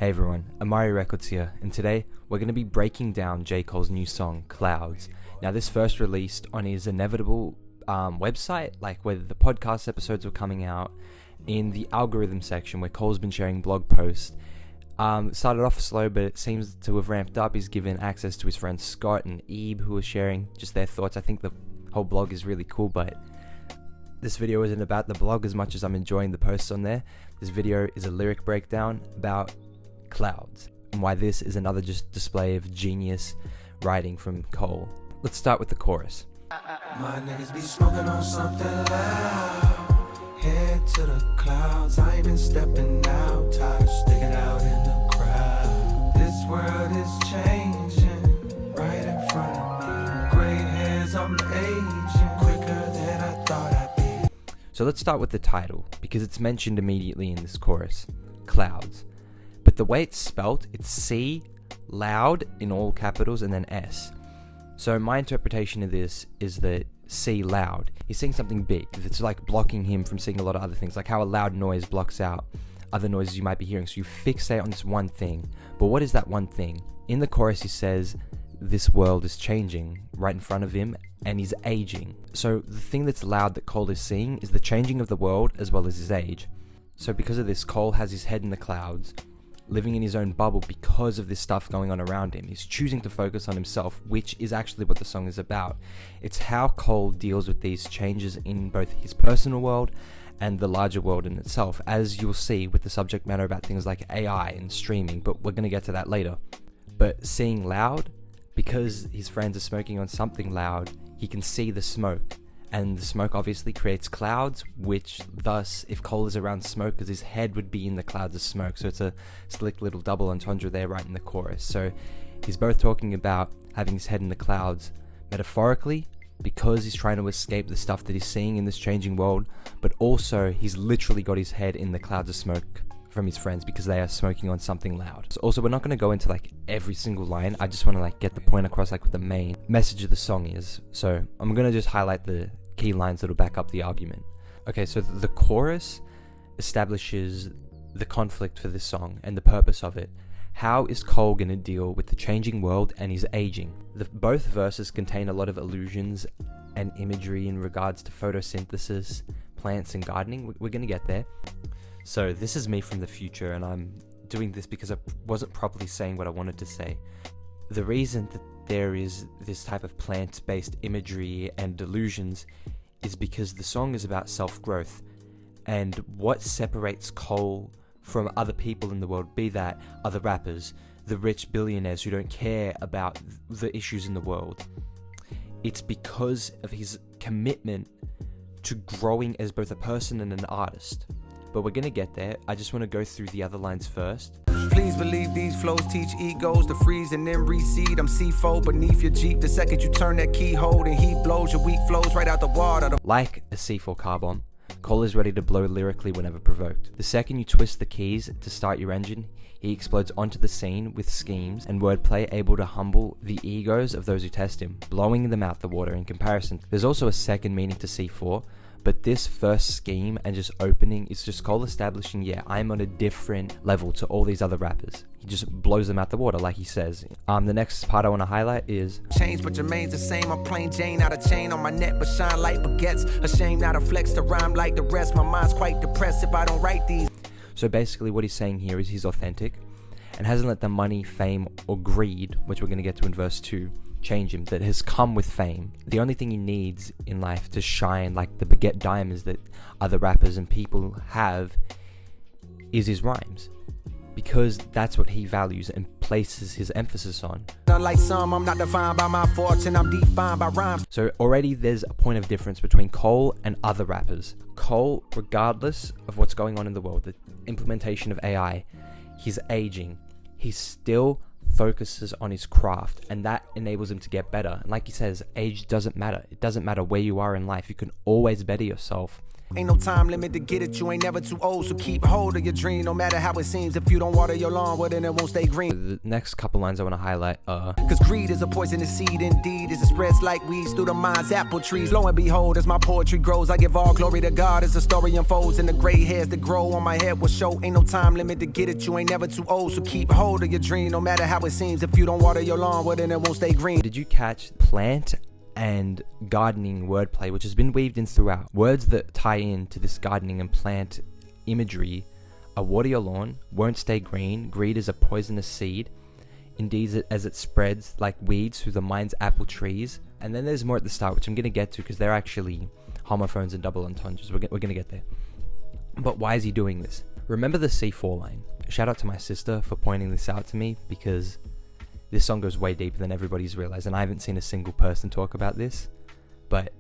Hey everyone, Amari Records here, and today we're going to be breaking down J. Cole's new song, Clouds. Now this first released on his Inevitable website, like where the podcast episodes were coming out, in the algorithm section where Cole's been sharing blog posts. Started off slow, but it seems to have ramped up. He's given access to his friends Scott and Ebe, who are sharing just their thoughts. I think the whole blog is really cool, but this video isn't about the blog as much as I'm enjoying the posts on there. This video is a lyric breakdown about Clouds, and why this is another just display of genius writing from Cole. Let's start with the chorus. My niggas be smoking on something loud. Head to the clouds, I ain't been stepping out, tired of sticking out in the crowd. This world is changing right in front of me. Gray hairs, I'm aging quicker than I thought I'd be. So let's start with the title, because it's mentioned immediately in this chorus, Clouds. But the way it's spelt, it's C, loud in all capitals, and then S. So my interpretation of this is that C, loud, he's saying something big. It's like blocking him from seeing a lot of other things, like how a loud noise blocks out other noises you might be hearing. So you fixate on this one thing. But what is that one thing? In the chorus he says, this world is changing right in front of him, and he's aging. So the thing that's loud that Cole is seeing is the changing of the world as well as his age. So because of this, Cole has his head in the clouds, living in his own bubble because of this stuff going on around him. He's choosing to focus on himself, which is actually what the song is about. It's how Cole deals with these changes in both his personal world and the larger world in itself, as you'll see with the subject matter about things like AI and streaming, but we're going to get to that later. But seeing loud, because his friends are smoking on something loud, he can see the smoke. And the smoke obviously creates clouds, which thus, if Cole is around smoke, because his head would be in the clouds of smoke. So it's a slick little double entendre there right in the chorus. So he's both talking about having his head in the clouds metaphorically, because he's trying to escape the stuff that he's seeing in this changing world, but also he's literally got his head in the clouds of smoke from his friends because they are smoking on something loud. So also, we're not going to go into like every single line. I just want to like get the point across, like what the main message of the song is. So I'm going to just highlight the key lines that'll back up the argument. Okay, so the chorus establishes the conflict for this song and the purpose of it. How is Cole going to deal with the changing world and his aging? Both verses contain a lot of allusions and imagery in regards to photosynthesis, plants and gardening. We're going to get there. So this is me from the future, and I'm doing this because I wasn't properly saying what I wanted to say. The reason that there is this type of plant-based imagery and delusions is because the song is about self-growth, and what separates Cole from other people in the world, be that other rappers, the rich billionaires who don't care about the issues in the world. It's because of his commitment to growing as both a person and an artist. But we're going to get there. I just want to go through the other lines first. Please believe these flows teach egos to freeze and then recede. I'm C4 beneath your Jeep. The second you turn that keyhole, and he blows, your weak flows right out the water. Like a C4 car bomb, Cole is ready to blow lyrically whenever provoked. The second you twist the keys to start your engine, he explodes onto the scene with schemes and wordplay able to humble the egos of those who test him, blowing them out the water in comparison. There's also a second meaning to C4, but this first scheme and just opening is just Cole establishing, yeah, I'm on a different level to all these other rappers. He just blows them out the water, like he says. The next part I want to highlight is change, but Jermaine's the same. I'm plain Jane, out of chain on my neck, but shine like baguettes. Ashamed not to flex to rhyme like the rest. My mind's quite depressed if I don't write these. So basically what he's saying here is he's authentic and hasn't let the money, fame, or greed, which we're going to get to in verse 2, change him, that has come with fame. The only thing he needs in life to shine like the baguette diamonds that other rappers and people have is his rhymes, because that's what he values and places his emphasis on. Unlike some, I'm not defined by my fortune, I'm defined by rhymes. So already there's a point of difference between Cole and other rappers. Cole, regardless of what's going on in the world, the implementation of AI, he's aging, he still focuses on his craft, and that enables him to get better. And like he says, age doesn't matter. It doesn't matter where you are in life. You can always better yourself. Ain't no time limit to get it, you ain't never too old, so keep hold of your dream, no matter how it seems. If you don't water your lawn, well then it won't stay green. The next couple lines I want to highlight are, Cause greed is a poisonous seed indeed, as it spreads like weeds through the mind's apple trees. Lo and behold, as my poetry grows, I give all glory to God as the story unfolds, and the gray hairs that grow on my head will show. Ain't no time limit to get it, you ain't never too old, so keep hold of your dream, no matter how it seems. If you don't water your lawn, well then it won't stay green. did you catch plant and gardening wordplay, which has been weaved in throughout? Words that tie in to this gardening and plant imagery are water your lawn, won't stay green, greed is a poisonous seed, indeed as it spreads like weeds through the mind's apple trees. And then there's more at the start, which I'm going to get to because they're actually homophones and double entendres. We're going to get there. But why is he doing this? Remember the C4 line. Shout out to my sister for pointing this out to me, because this song goes way deeper than everybody's realized, and I haven't seen a single person talk about this. But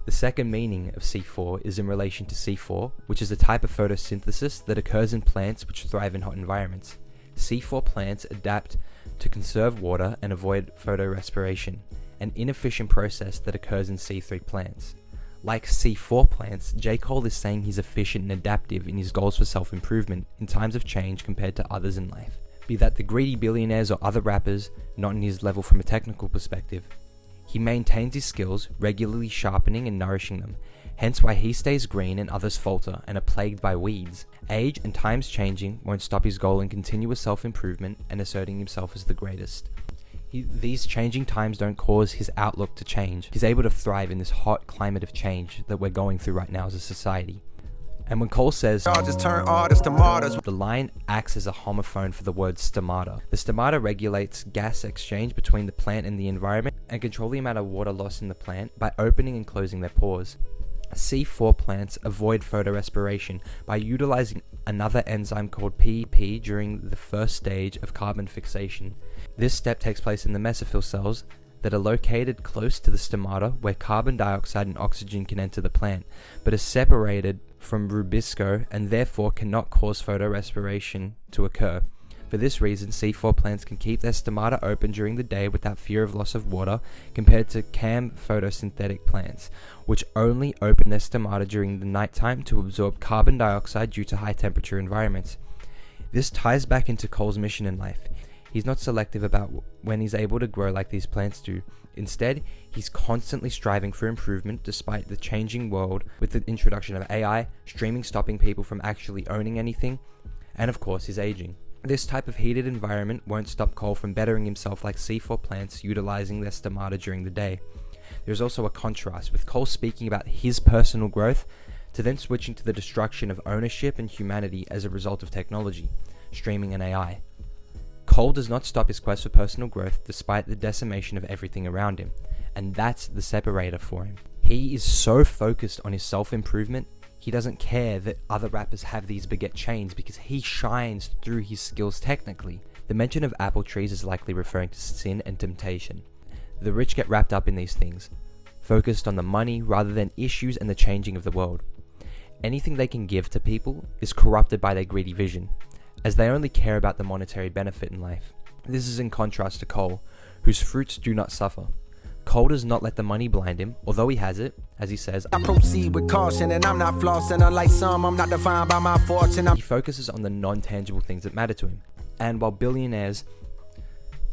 the second meaning of C4 is in relation to C4, which is a type of photosynthesis that occurs in plants which thrive in hot environments. C4 plants adapt to conserve water and avoid photorespiration, an inefficient process that occurs in C3 plants. Like C4 plants, J. Cole is saying he's efficient and adaptive in his goals for self-improvement in times of change compared to others in life. Be that the greedy billionaires or other rappers not in his level from a technical perspective. He maintains his skills, regularly sharpening and nourishing them, hence why he stays green and others falter and are plagued by weeds. Age and times changing won't stop his goal in continuous self-improvement and asserting himself as the greatest. These changing times don't cause his outlook to change. He's able to thrive in this hot climate of change that we're going through right now as a society. And when Cole says, Y'all just turn artists to martyrs. the line acts as a homophone for the word stomata. The stomata regulates gas exchange between the plant and the environment and control the amount of water lost in the plant by opening and closing their pores. C4 plants avoid photorespiration by utilizing another enzyme called PEP during the first stage of carbon fixation. This step takes place in the mesophyll cells that are located close to the stomata, where carbon dioxide and oxygen can enter the plant, but is separated from rubisco and therefore cannot cause photorespiration to occur. For this reason, C4 plants can keep their stomata open during the day without fear of loss of water, compared to CAM photosynthetic plants, which only open their stomata during the nighttime to absorb carbon dioxide due to high temperature environments. This ties back into Cole's mission in life. He's not selective about when he's able to grow like these plants do. Instead, he's constantly striving for improvement despite the changing world, with the introduction of AI, streaming stopping people from actually owning anything, and of course his aging. This type of heated environment won't stop Cole from bettering himself like C4 plants utilizing their stomata during the day. There's also a contrast, with Cole speaking about his personal growth to then switching to the destruction of ownership and humanity as a result of technology, streaming and AI. Cole does not stop his quest for personal growth despite the decimation of everything around him, and that's the separator for him. He is so focused on his self-improvement, he doesn't care that other rappers have these baguette chains because he shines through his skills technically. The mention of apple trees is likely referring to sin and temptation. The rich get wrapped up in these things, focused on the money rather than issues and the changing of the world. Anything they can give to people is corrupted by their greedy vision, as they only care about the monetary benefit in life. This is in contrast to Cole, whose fruits do not suffer. Cole does not let the money blind him, although he has it, as he says, I proceed with caution and I'm not flossing, unlike some, I'm not defined by my fortune. he focuses on the non-tangible things that matter to him. And while billionaires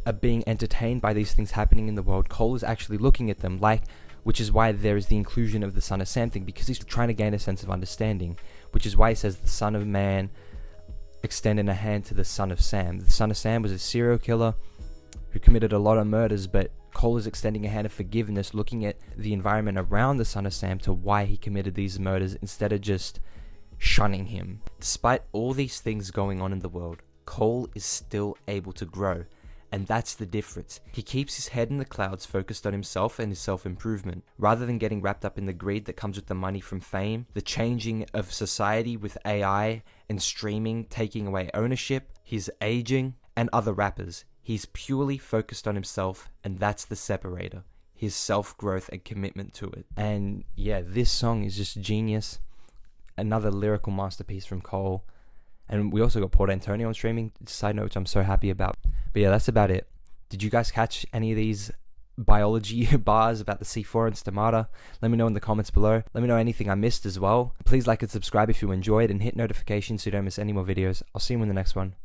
are being entertained by these things happening in the world, Cole is actually looking at them, which is why there is the inclusion of the Son of Sam thing, because he's trying to gain a sense of understanding, which is why he says the Son of Man extending a hand to the Son of Sam. The Son of Sam was a serial killer who committed a lot of murders, but Cole is extending a hand of forgiveness, looking at the environment around the Son of Sam to why he committed these murders instead of just shunning him. Despite all these things going on in the world, Cole is still able to grow, and that's the difference. He keeps his head in the clouds, focused on himself and his self-improvement, rather than getting wrapped up in the greed that comes with the money from fame, the changing of society with AI and streaming taking away ownership, his aging, and other rappers. He's purely focused on himself, and that's the separator, his self-growth and commitment to it. And yeah, this song is just genius. Another lyrical masterpiece from Cole. And we also got Port Antonio on streaming, side note, which I'm so happy about. But yeah, that's about it. Did you guys catch any of these biology bars about the C4 and stomata. Let me know in the comments below. Let me know anything I missed as well. Please like and subscribe if you enjoyed, and hit notifications so you don't miss any more videos. I'll see you in the next one.